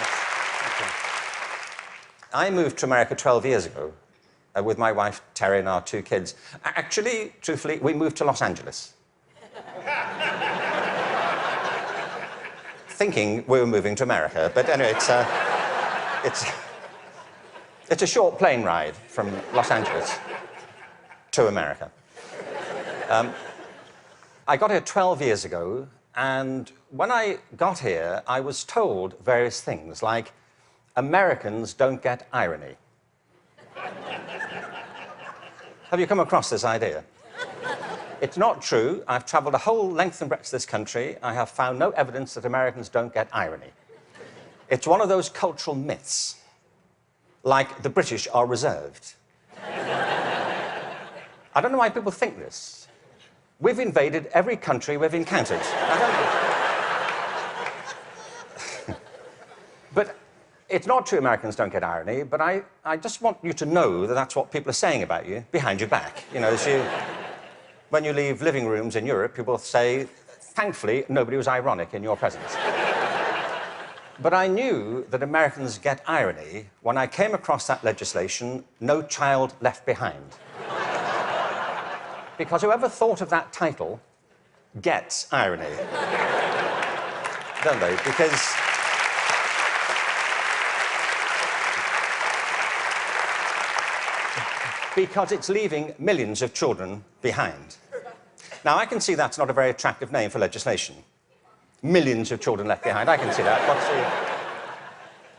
much. Thank you. I moved to America 12 years ago with my wife, Terry, and our 2 kids. Actually, truthfully, we moved to Los Angeles. Thinking we were moving to America. But anyway, it's a short plane ride from Los Angeles to America. I got here 12 years ago, and when I got here, I was told various things, like, Americans don't get irony. Have you come across this idea? It's not true. I've traveled a whole length and breadth of this country. I have found no evidence that Americans don't get irony. It's one of those cultural myths, like the British are reserved. I don't know why people think this. We've invaded every country we've encountered. But it's not true Americans don't get irony, but I just want you to know that that's what people are saying about you behind your back. You know, when you leave living rooms in Europe, people say, thankfully, nobody was ironic in your presence. But I knew that Americans get irony when I came across that legislation, No Child Left Behind. Because whoever thought of that title gets irony. Don't they? Because it's leaving millions of children behind. Now, I can see that's not a very attractive name for legislation. Millions of children left behind. I can see that.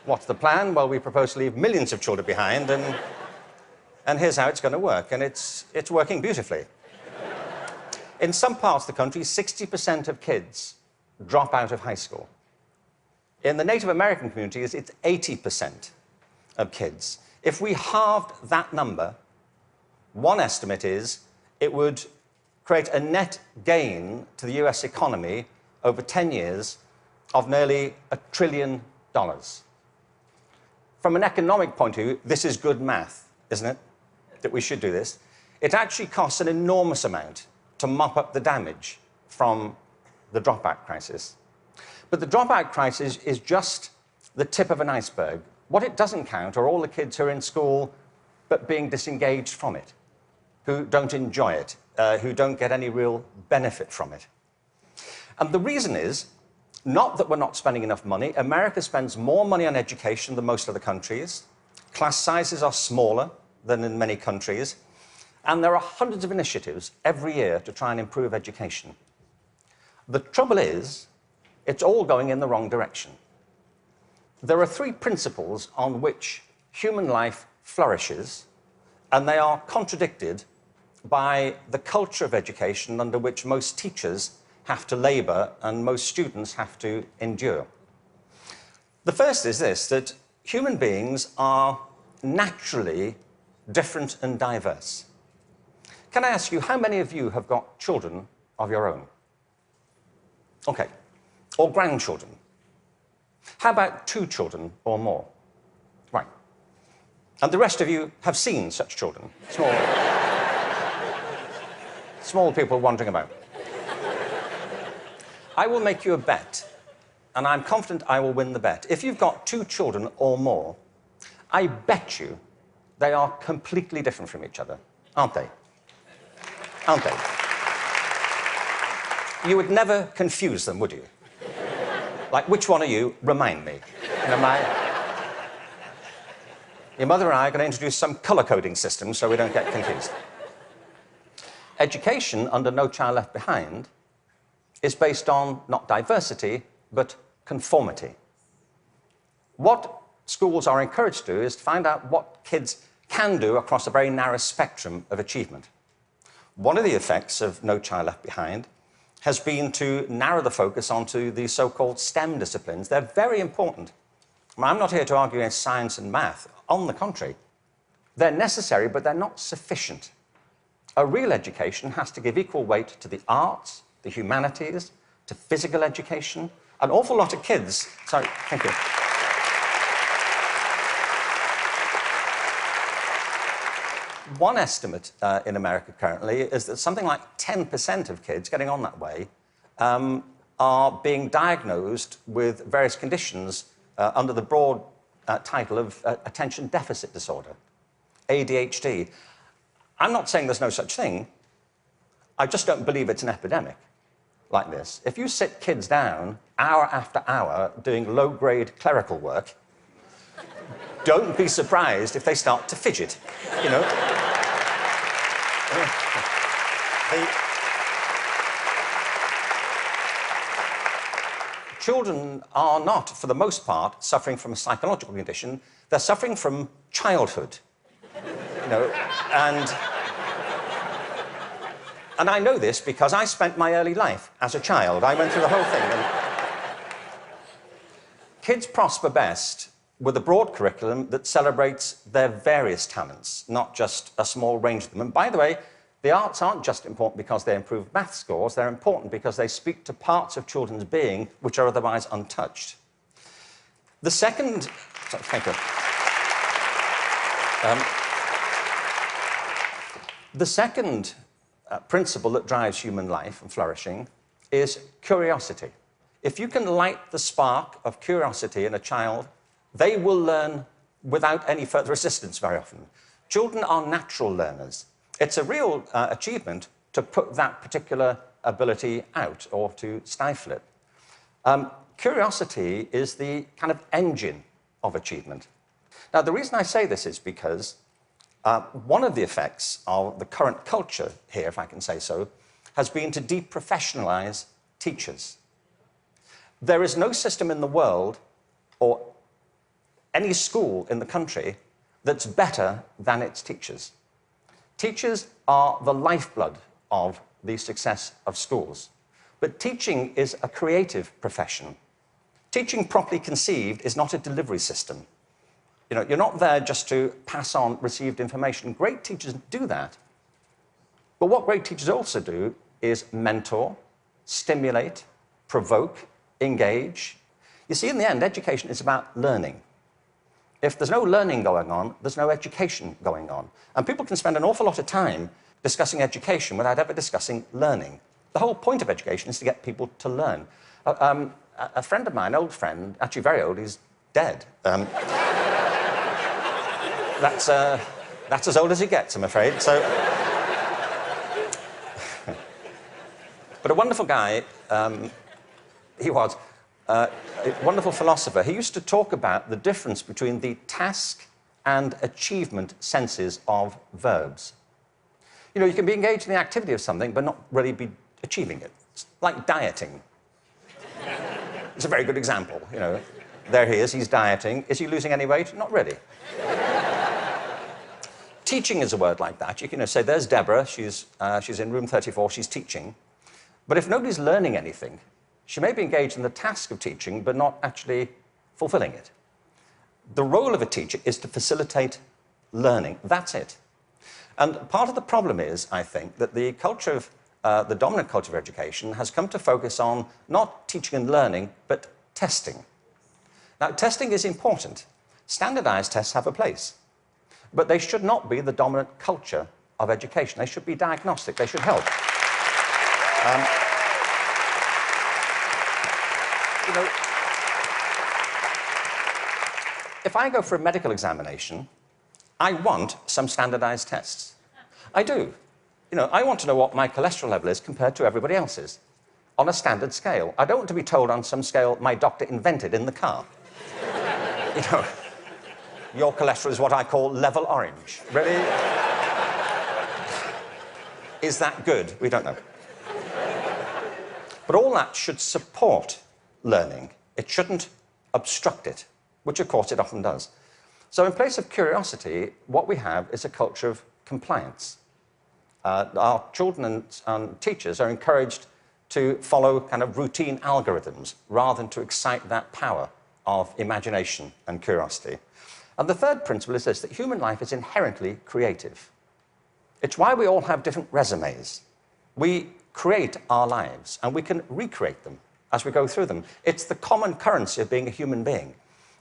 What's the plan? Well, we propose to leave millions of children behind, and here's how it's going to work. And it's working beautifully. In some parts of the country, 60% of kids drop out of high school. In the Native American communities, it's 80% of kids. If we halved that number, one estimate is it would create a net gain to the US economy over 10 years of nearly $1 trillion. From an economic point of view, this is good math, isn't it? That we should do this. It actually costs an enormous amount to mop up the damage from the dropout crisis. But the dropout crisis is just the tip of an iceberg. What it doesn't count are all the kids who are in school but being disengaged from it, who don't enjoy it, who don't get any real benefit from it. And the reason is not that we're not spending enough money. America spends more money on education than most other countries. Class sizes are smaller than in many countries. And there are hundreds of initiatives every year to try and improve education. The trouble is, it's all going in the wrong direction. There are 3 principles on which human life flourishes, and they are contradicted by the culture of education under which most teachers have to labor and most students have to endure. The first is this, that human beings are naturally different and diverse. Can I ask you, how many of you have got children of your own? Okay. Or grandchildren? How about 2 children or more? Right. And the rest of you have seen such children? Small people wandering about. I will make you a bet, and I'm confident I will win the bet. If you've got 2 children or more, I bet you they are completely different from each other, aren't they? Aren't they? You would never confuse them, would you? Like, which one are you? Remind me. You know, your mother and I are going to introduce some colour-coding system so we don't get confused. Education under No Child Left Behind is based on not diversity, but conformity. What schools are encouraged to do is to find out what kids can do across a very narrow spectrum of achievement. One of the effects of No Child Left Behind has been to narrow the focus onto the so-called STEM disciplines. They're very important. I'm not here to argue against science and math. On the contrary, they're necessary, but they're not sufficient. A real education has to give equal weight to the arts, the humanities, to physical education. An awful lot of kids... Sorry, thank you. One estimate in America currently is that something like 10% of kids getting on that way are being diagnosed with various conditions under the broad title of attention deficit disorder, ADHD. I'm not saying there's no such thing. I just don't believe it's an epidemic like this. If you sit kids down hour after hour doing low-grade clerical work, don't be surprised if they start to fidget, you know. Children are not, for the most part, suffering from a psychological condition. They're suffering from childhood, you know, and I know this because I spent my early life as a child. I went through the whole thing. And kids prosper best with a broad curriculum that celebrates their various talents, not just a small range of them. And by the way, the arts aren't just important because they improve math scores, they're important because they speak to parts of children's being which are otherwise untouched. The second... Sorry, thank you. The second principle that drives human life and flourishing is curiosity. If you can light the spark of curiosity in a child, they will learn without any further assistance very often. Children are natural learners. It's a real achievement to put that particular ability out or to stifle it. Curiosity is the kind of engine of achievement. Now, the reason I say this is because one of the effects of the current culture here, if I can say so, has been to deprofessionalize teachers. There is no system in the world or any school in the country that's better than its teachers. Teachers are the lifeblood of the success of schools. But teaching is a creative profession. Teaching properly conceived is not a delivery system. You know, you're not there just to pass on received information. Great teachers do that. But what great teachers also do is mentor, stimulate, provoke, engage. You see, in the end, education is about learning. If there's no learning going on, there's no education going on. And people can spend an awful lot of time discussing education without ever discussing learning. The whole point of education is to get people to learn. A friend of mine, old friend, actually very old, he's dead. That's as old as it gets, I'm afraid. So, but a wonderful guy, he was. A wonderful philosopher. He used to talk about the difference between the task and achievement senses of verbs. You know, you can be engaged in the activity of something, but not really be achieving it. It's like dieting. It's a very good example, you know. There he is, he's dieting. Is he losing any weight? Not really. Teaching is a word like that. You can say, there's Deborah, she's in room 34, she's teaching. But if nobody's learning anything, she may be engaged in the task of teaching, but not actually fulfilling it. The role of a teacher is to facilitate learning. That's it. And part of the problem is, I think, that the culture of, the dominant culture of education has come to focus on not teaching and learning, but testing. Now, testing is important. Standardized tests have a place. But they should not be the dominant culture of education. They should be diagnostic. They should help. You know, if I go for a medical examination, I want some standardized tests. I do. You know, I want to know what my cholesterol level is compared to everybody else's on a standard scale. I don't want to be told on some scale my doctor invented in the car. You know, your cholesterol is what I call level orange. Really? Is that good? We don't know. But all that should support learning. It shouldn't obstruct it, which of course it often does. So in place of curiosity, what we have is a culture of compliance. Our children and teachers are encouraged to follow kind of routine algorithms rather than to excite that power of imagination and curiosity. And the third principle is this, that human life is inherently creative. It's why we all have different resumes. We create our lives and we can recreate them as we go through them. It's the common currency of being a human being.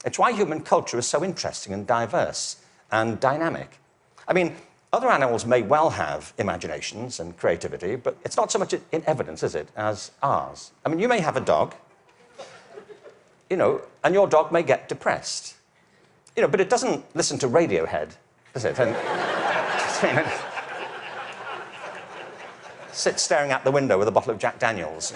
It's why human culture is so interesting and diverse and dynamic. I mean, other animals may well have imaginations and creativity, but it's not so much in evidence, is it, as ours. I mean, you may have a dog. you know, and your dog may get depressed. You know, but it doesn't listen to Radiohead, does it? And, sit staring out the window with a bottle of Jack Daniels.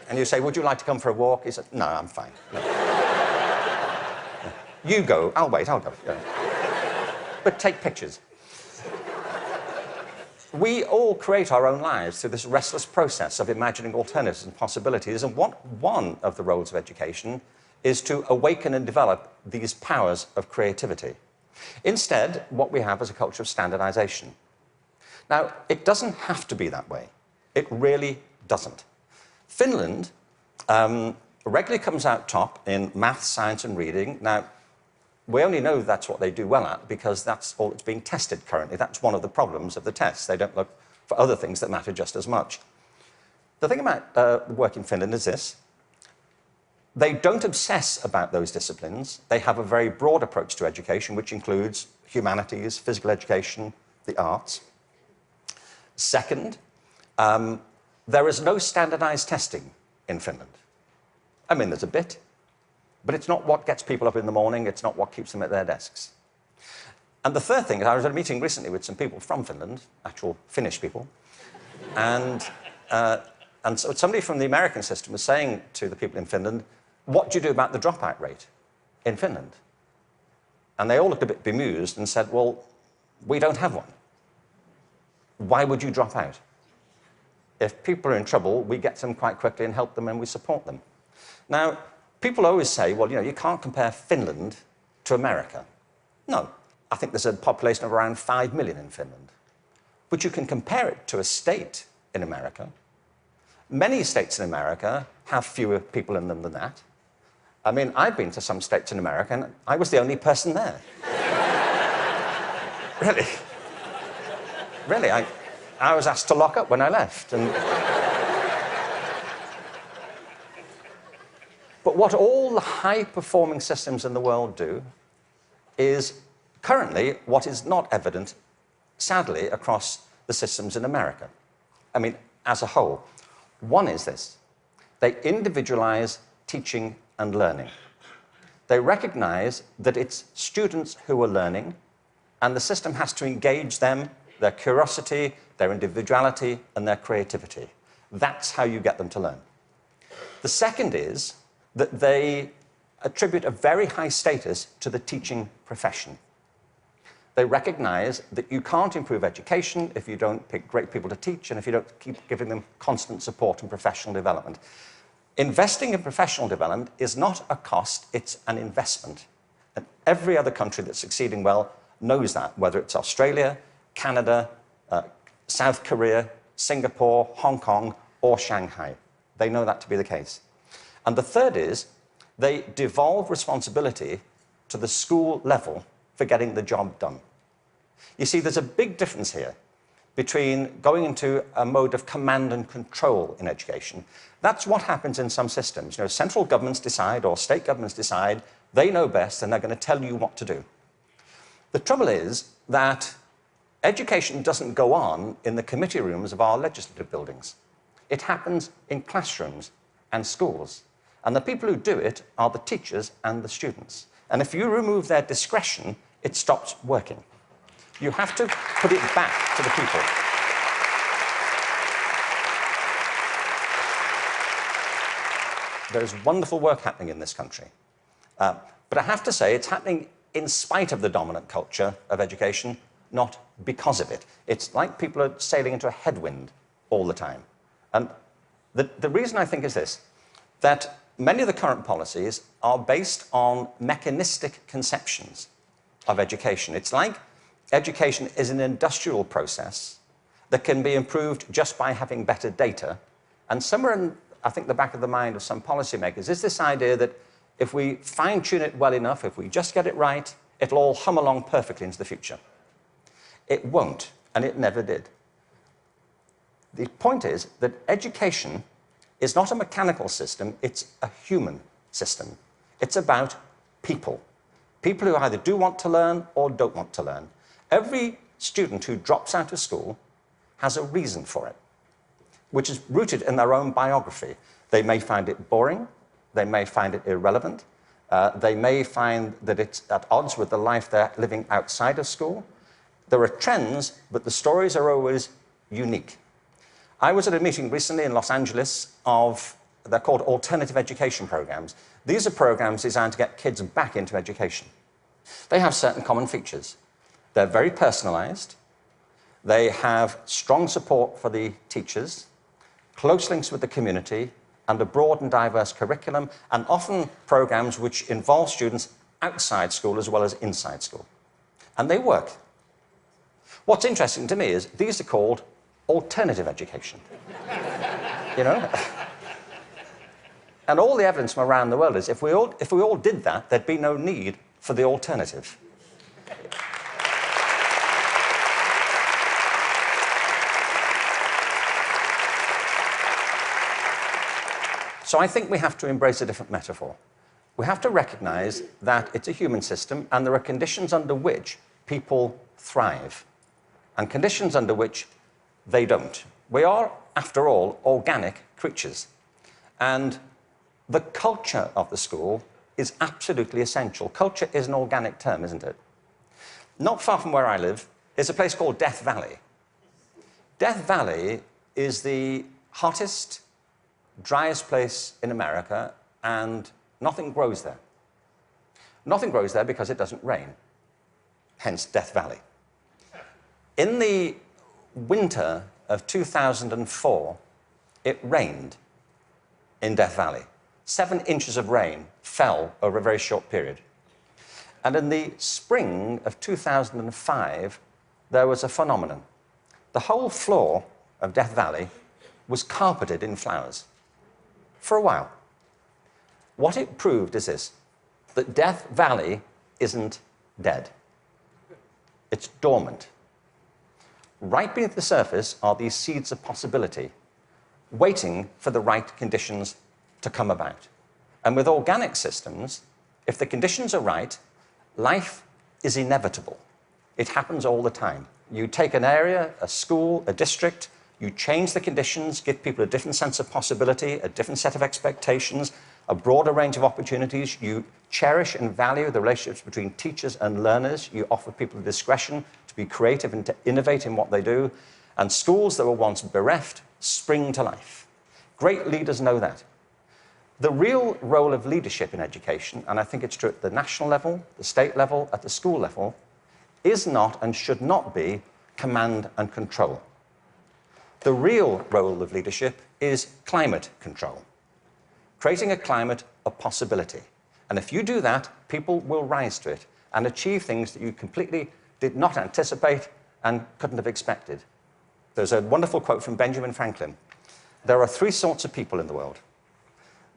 And you say, would you like to come for a walk? He said, no, I'm fine. No. You go, I'll wait, I'll go. But take pictures. We all create our own lives through this restless process of imagining alternatives and possibilities, and one of the roles of education is to awaken and develop these powers of creativity. Instead, what we have is a culture of standardization. Now, it doesn't have to be that way. It really doesn't. Finland regularly comes out top in maths, science, and reading. Now, we only know that's what they do well at because that's all that's being tested currently. That's one of the problems of the tests. They don't look for other things that matter just as much. The thing about work in Finland is this. They don't obsess about those disciplines. They have a very broad approach to education, which includes humanities, physical education, the arts. Second, there is no standardized testing in Finland. I mean, there's a bit, but it's not what gets people up in the morning. It's not what keeps them at their desks. And the third thing is I was at a meeting recently with some people from Finland, actual Finnish people, and so somebody from the American system was saying to the people in Finland, what do you do about the dropout rate in Finland? And they all looked a bit bemused and said, well, we don't have one. Why would you drop out? If people are in trouble, we get them quite quickly and help them and we support them. Now, people always say, well, you know, you can't compare Finland to America. No, I think there's a population of around 5 million in Finland. But you can compare it to a state in America. Many states in America have fewer people in them than that. I mean, I've been to some states in America and I was the only person there. Really. Really, I was asked to lock up when I left. But what all the high-performing systems in the world do is currently what is not evident, sadly, across the systems in America. I mean, as a whole. One is this. They individualize teaching and learning. They recognize that it's students who are learning, and the system has to engage them, their curiosity, their individuality, and their creativity. That's how you get them to learn. The second is that they attribute a very high status to the teaching profession. They recognize that you can't improve education if you don't pick great people to teach and if you don't keep giving them constant support and professional development. Investing in professional development is not a cost, it's an investment. And every other country that's succeeding well knows that, whether it's Australia, Canada, South Korea, Singapore, Hong Kong, or Shanghai. They know that to be the case. And the third is they devolve responsibility to the school level for getting the job done. You see, there's a big difference here between going into a mode of command and control in education. That's what happens in some systems. You know, central governments decide or state governments decide, they know best and they're going to tell you what to do. The trouble is that education doesn't go on in the committee rooms of our legislative buildings. It happens in classrooms and schools. And the people who do it are the teachers and the students. And if you remove their discretion, it stops working. You have to put it back to the people. There's wonderful work happening in this country. But I have to say, it's happening in spite of the dominant culture of education, not because of it. It's like people are sailing into a headwind all the time. And the reason I think is this, that many of the current policies are based on mechanistic conceptions of education. It's like education is an industrial process that can be improved just by having better data. And somewhere in, I think, the back of the mind of some policymakers is this idea that if we fine-tune it well enough, if we just get it right, it'll all hum along perfectly into the future. It won't, and it never did. The point is that education is not a mechanical system, it's a human system. It's about people. People who either do want to learn or don't want to learn. Every student who drops out of school has a reason for it. which is rooted in their own biography. They may find it boring, they may find it irrelevant, they may find that it's at odds with the life they're living outside of school. There are trends, but the stories are always unique. I was at a meeting recently in Los Angeles they're called alternative education programs. These are programs designed to get kids back into education. They have certain common features. They're very personalized. They have strong support for the teachers, close links with the community, and a broad and diverse curriculum, and often programs which involve students outside school as well as inside school. And they work. What's interesting to me is these are called alternative education. You know? And all the evidence from around the world is if we all did that, there'd be no need for the alternative. So I think we have to embrace a different metaphor. We have to recognize that it's a human system and there are conditions under which people thrive and conditions under which they don't. We are, after all, organic creatures. And the culture of the school is absolutely essential. Culture is an organic term, isn't it? Not far from where I live is a place called Death Valley. Death Valley is the hottest, driest place in America, and nothing grows there. Nothing grows there because it doesn't rain, hence Death Valley. In the winter of 2004, it rained in Death Valley. 7 inches of rain fell over a very short period. And in the spring of 2005, there was a phenomenon. The whole floor of Death Valley was carpeted in flowers. For a while. What it proved is this, that Death Valley isn't dead. It's dormant. Right beneath the surface are these seeds of possibility, waiting for the right conditions to come about. And with organic systems, if the conditions are right, life is inevitable. It happens all the time. You take an area, a school, a district, you change the conditions, give people a different sense of possibility, a different set of expectations, a broader range of opportunities. You cherish and value the relationships between teachers and learners. You offer people the discretion to be creative and to innovate in what they do. And schools that were once bereft spring to life. Great leaders know that. The real role of leadership in education, and I think it's true at the national level, the state level, at the school level, is not and should not be command and control. The real role of leadership is climate control, creating a climate of possibility. And if you do that, people will rise to it and achieve things that you completely did not anticipate and couldn't have expected. There's a wonderful quote from Benjamin Franklin. There are 3 sorts of people in the world.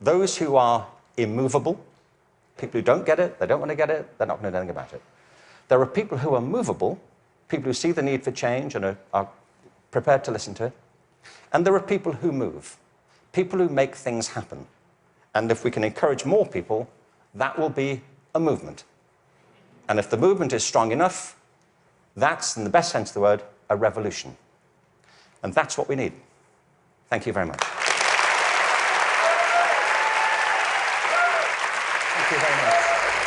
Those who are immovable, people who don't get it, they don't want to get it, they're not going to do anything about it. There are people who are movable, people who see the need for change and are prepared to listen to it. And there are people who move, people who make things happen. And if we can encourage more people, that will be a movement. And if the movement is strong enough, that's, in the best sense of the word, a revolution. And that's what we need. Thank you very much. Thank you very much.